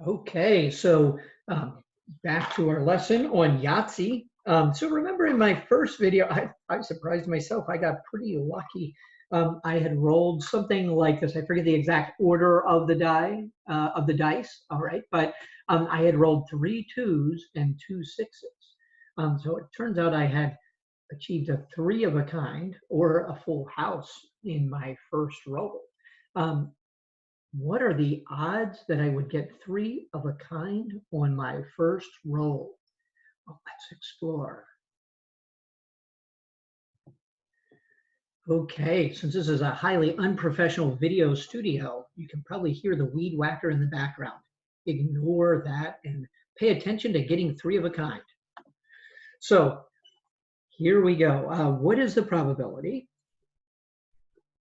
Okay, so back to our lesson on Yahtzee. So remember in my first video, I surprised myself. I got pretty lucky. I had rolled something like this. I forget the exact order of the dice. All right, but I had rolled 3 2s and 2 6s. So it turns out I had achieved a 3 of a kind or a full house in my first roll. Um, what are the odds that I would get 3 of a kind on my first roll? Well, let's explore. Okay, since this is a highly unprofessional video studio, you can probably hear the weed whacker in the background. Ignore that and pay attention to getting 3 of a kind. So here we go. What is the probability?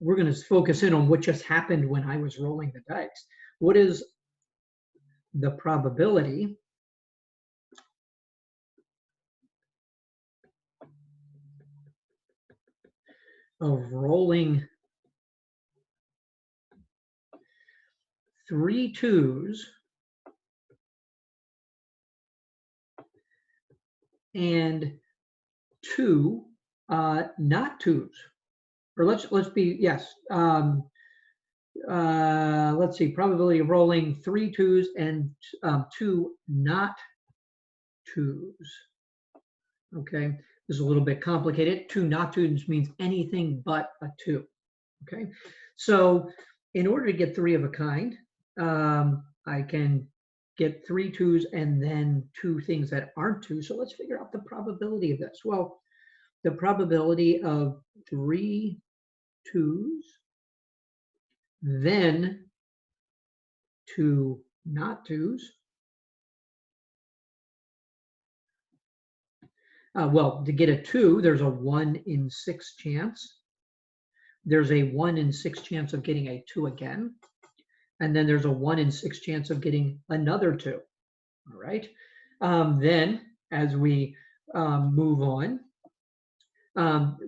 We're going to focus in on what just happened when I was rolling the dice. What is the probability of rolling 3 2s and 2 not 2s? Or let's be, yes. Let's see, probability of rolling 3 2s and 2 not 2s. Okay, this is a little bit complicated. 2 not 2s means anything but a 2. Okay, so in order to get 3 of a kind, I can get 3 2s and then 2 things that aren't 2. So let's figure out the probability of this. Well, the probability of 3 2s, then 2 not 2s. Well, to get a 2, there's a 1 in 6 chance. There's a 1 in 6 chance of getting a 2 again. And then there's a 1 in 6 chance of getting another 2. All right. Then as we move on,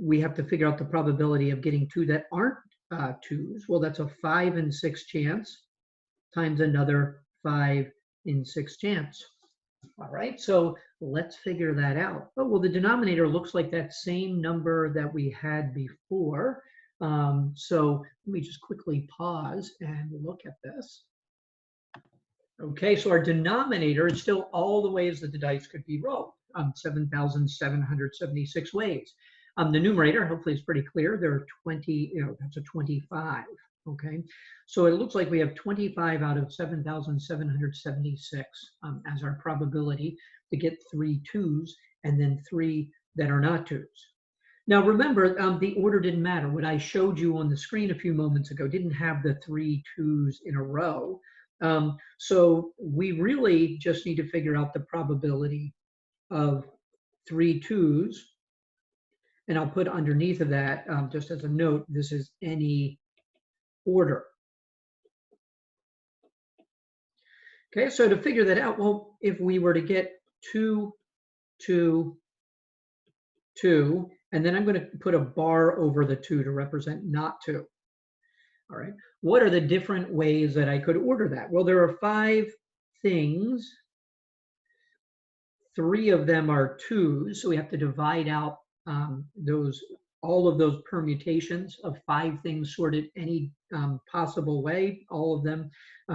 we have to figure out the probability of getting 2 that aren't 2s. Well, that's a 5 in 6 chance times another 5 in 6 chance. All right, so let's figure that out. Oh, well, the denominator looks like that same number that we had before. So let me just quickly pause and look at this. Okay, so our denominator is still all the ways that the dice could be rolled, 7,776 ways. The numerator, hopefully, is pretty clear. There are 20, that's a 25. Okay, so it looks like we have 25 out of 7,776 as our probability to get 3 2s and then 3 that are not 2s. Now remember, the order didn't matter. What I showed you on the screen a few moments ago didn't have the 3 2s in a row. So we really just need to figure out the probability of 3 2s. And I'll put underneath of that, just as a note, this is any order. Okay, so to figure that out, well, if we were to get 2, 2, 2, and then I'm going to put a bar over the 2 to represent not 2. All right, what are the different ways that I could order that? Well, there are 5 things. 3 of them are 2s, so we have to divide out all of those permutations of 5 things sorted any possible way, all of them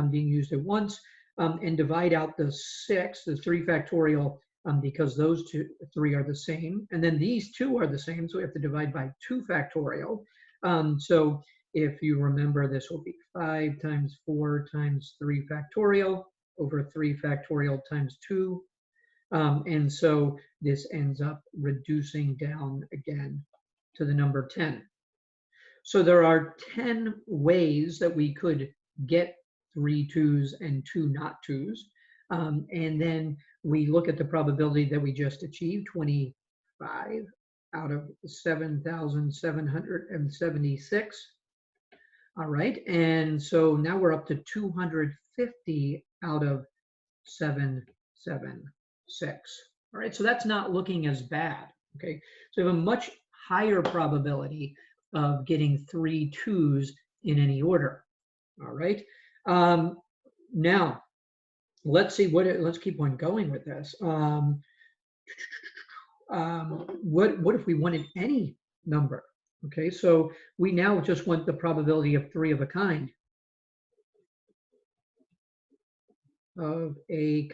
being used at once, and divide out the 6, the 3 factorial, because those 3 are the same, and then these 2 are the same, so we have to divide by 2 factorial. So if you remember, this will be 5 times 4 times 3 factorial over 3 factorial times 2. And so this ends up reducing down again to the number 10. So there are 10 ways that we could get 3 2s and 2 not 2s. And then we look at the probability that we just achieved, 25 out of 7,776. All right, and so now we're up to 250 out of 776. All right, so that's not looking as bad. Okay, so we have a much higher probability of getting 3 2s in any order. All right, now let's see let's keep on going with this. What if we wanted any number? Okay, so we now just want the probability of 3 of a kind. Okay,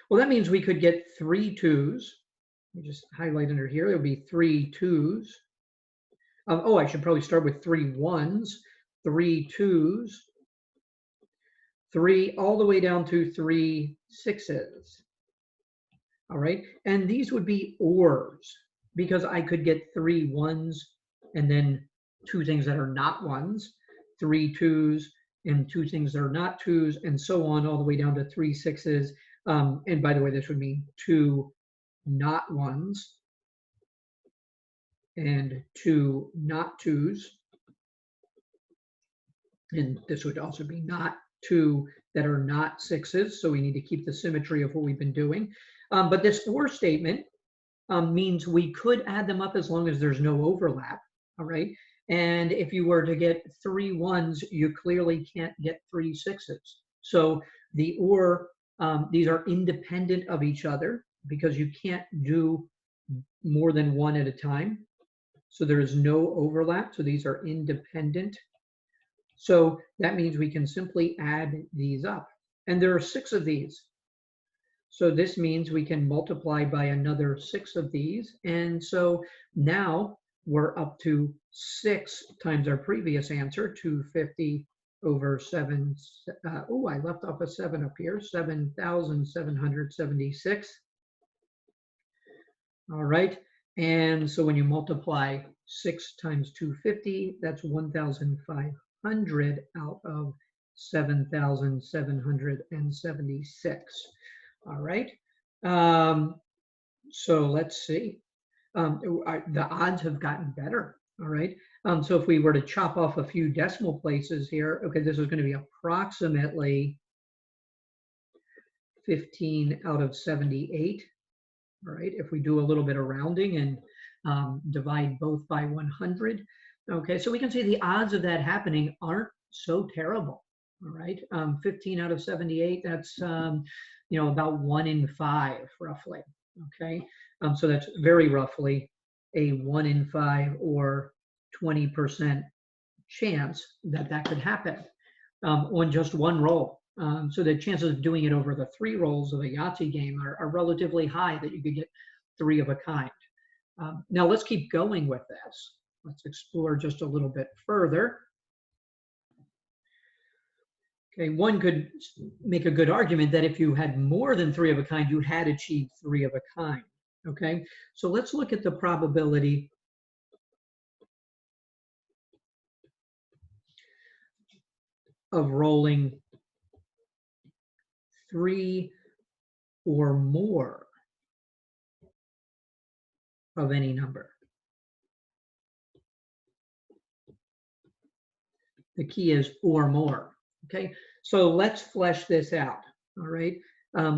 well, that means we could get 3 2s. Let me just highlight under here. There would be 3 2s. Oh, I should probably start with 3 1s, 3 2s, 3 all the way down to 3 6s. All right, and these would be ORs because I could get 3 1s and then 2 things that are not 1s, 3 2s and 2 things that are not 2s, and so on all the way down to 3 6s. And by the way, this would mean 2 not 1s and 2 not 2s. And this would also be not 2 that are not 6s. So we need to keep the symmetry of what we've been doing. But this OR statement means we could add them up as long as there's no overlap. All right. And if you were to get 3 1s, you clearly can't get 3 6s. So the OR, these are independent of each other because you can't do more than one at a time. So there is no overlap. So these are independent. So that means we can simply add these up. And there are 6 of these. So this means we can multiply by another 6 of these. And so now we're up to 6 times our previous answer, 250 over 7. Oh, I left off a 7 up here, 7,776. All right. And so when you multiply 6 times 250, that's 1,500 out of 7,776. All right. So let's see. The odds have gotten better. All right. So if we were to chop off a few decimal places here, okay, this is going to be approximately 15 out of 78. All right. If we do a little bit of rounding and divide both by 100. Okay. So we can see the odds of that happening aren't so terrible. All right. 15 out of 78, that's, about 1 in 5 roughly. Okay. So that's very roughly a 1 in 5 or 20% chance that that could happen on just one roll. So the chances of doing it over the 3 rolls of a Yahtzee game are relatively high that you could get 3 of a kind. Now let's keep going with this. Let's explore just a little bit further. Okay, one could make a good argument that if you had more than 3 of a kind, you had achieved 3 of a kind. Okay, so let's look at the probability of rolling 3 or more of any number. The key is or more. Okay, so let's flesh this out. All right,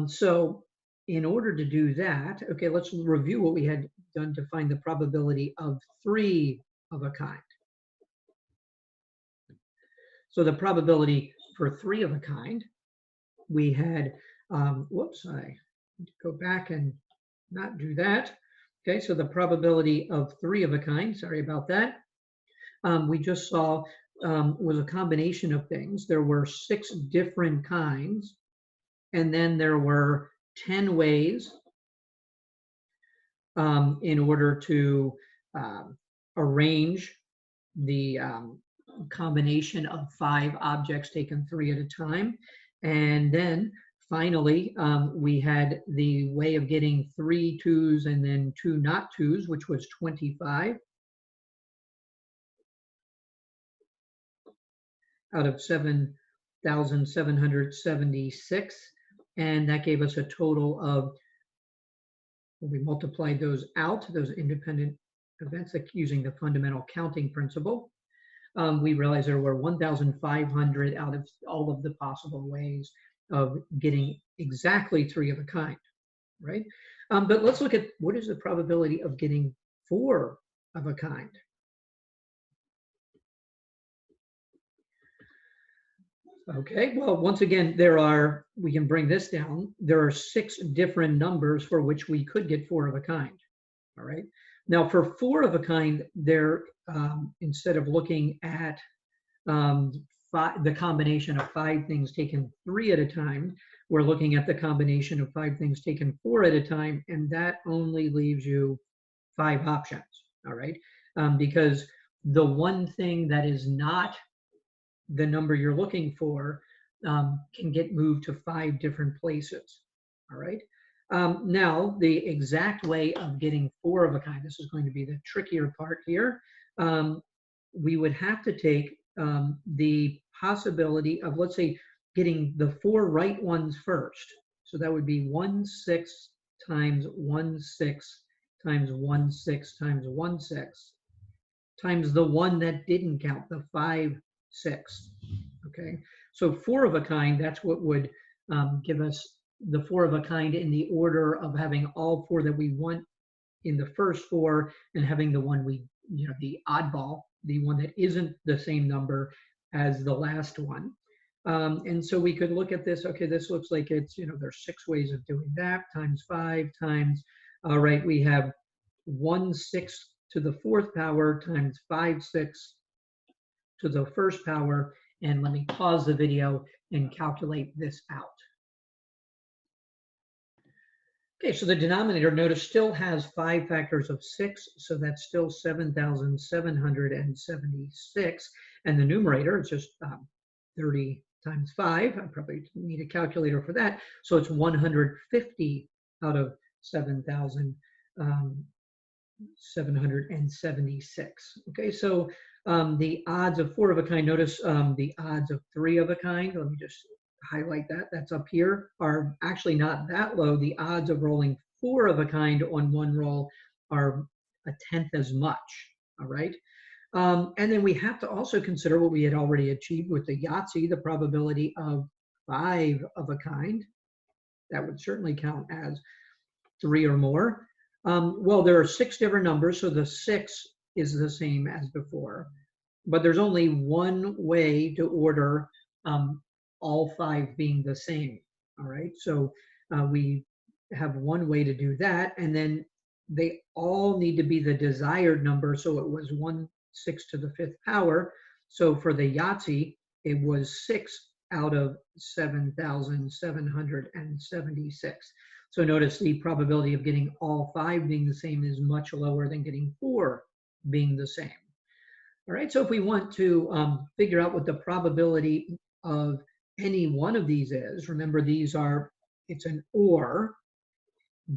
so in order to do that, okay, let's review what we had done to find the probability of 3 of a kind. So the probability for 3 of a kind, we had, whoops, I need to go back and not do that. Okay, so the probability of 3 of a kind, sorry about that, we just saw was a combination of things. There were 6 different kinds, and then there were 10 ways in order to arrange the combination of 5 objects taken 3 at a time. And then finally, we had the way of getting 3 2s and then 2 not 2s, which was 25 out of 7,776. And that gave us a total of, we multiplied those out, those independent events, using the fundamental counting principle. We realized there were 1,500 out of all of the possible ways of getting exactly 3 of a kind, right? But let's look at what is the probability of getting 4 of a kind. Okay, well, once again, we can bring this down. There are 6 different numbers for which we could get 4 of a kind. All right. Now, for 4 of a kind, instead of looking at um, the combination of 5 things taken 3 at a time, we're looking at the combination of 5 things taken 4 at a time, and that only leaves you 5 options. All right. Because the one thing that is not the number you're looking for can get moved to 5 different places. All right. Now, the exact way of getting 4 of a kind, this is going to be the trickier part here. We would have to take the possibility of, let's say, getting the 4 right ones first. So that would be 1/6 times 1/6 times 1/6 times 1/6 times the one that didn't count, the 5/6. Okay, so 4 of a kind, that's what would give us the 4 of a kind in the order of having all 4 that we want in the first 4 and having the one the oddball, the one that isn't the same number as the last one. And so we could look at this, okay, this looks like it's, there's 6 ways of doing that, times 5 times, all right, we have 1/6 to the 4th power times 5/6 to the 1st power. And let me pause the video and calculate this out. Okay, so the denominator, notice, still has 5 factors of 6, so that's still 7,776. And the numerator is just 30 times 5. I probably need a calculator for that. So it's 150 out of 7,776. Okay, so the odds of 4 of a kind, notice the odds of 3 of a kind, let me just highlight that, that's up here, are actually not that low. The odds of rolling 4 of a kind on one roll are 1/10 as much, all right? And then we have to also consider what we had already achieved with the Yahtzee, the probability of 5 of a kind. That would certainly count as 3 or more. Well, there are 6 different numbers, so the 6 is the same as before. But there's only one way to order all 5 being the same, all right? So we have one way to do that, and then they all need to be the desired number, so it was 1/6 to the 5th power. So for the Yahtzee, it was 6 out of 7,776. So notice the probability of getting all 5 being the same is much lower than getting 4 being the same. All right, so if we want to figure out what the probability of any one of these is, remember it's an or.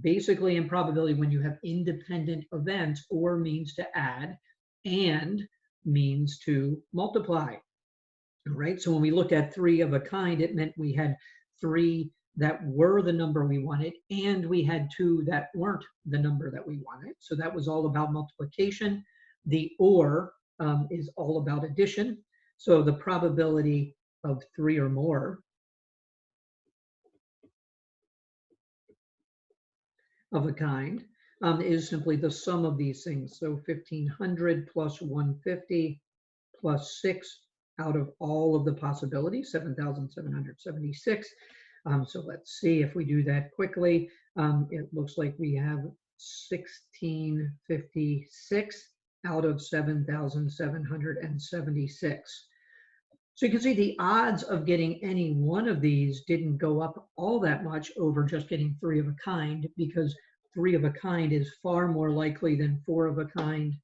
Basically in probability, when you have independent events, or means to add and means to multiply. All right, so when we looked at 3 of a kind, it meant we had 3 that were the number we wanted, and we had 2 that weren't the number that we wanted. So that was all about multiplication. The or is all about addition. So the probability of 3 or more of a kind is simply the sum of these things. So 1,500 plus 150 plus 6 out of all of the possibilities, 7,776. So let's see if we do that quickly. It looks like we have 1,656 out of 7,776. So you can see the odds of getting any one of these didn't go up all that much over just getting 3 of a kind, because 3 of a kind is far more likely than 4 of a kind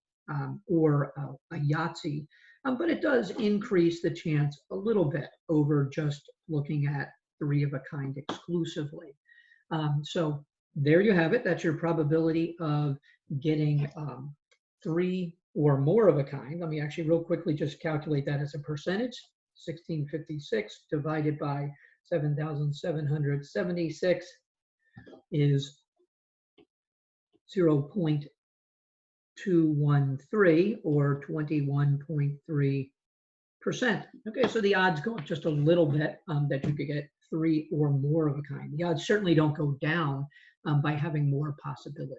or a Yahtzee. But it does increase the chance a little bit over just looking at 3 of a kind exclusively. So there you have it. That's your probability of getting 3 or more of a kind. Let me actually real quickly just calculate that as a percentage. 1,656 divided by 7,776 is 0.213 or 21.3%. Okay, so the odds go up just a little bit that you could get 3 or more of a kind. The odds certainly don't go down by having more possibilities.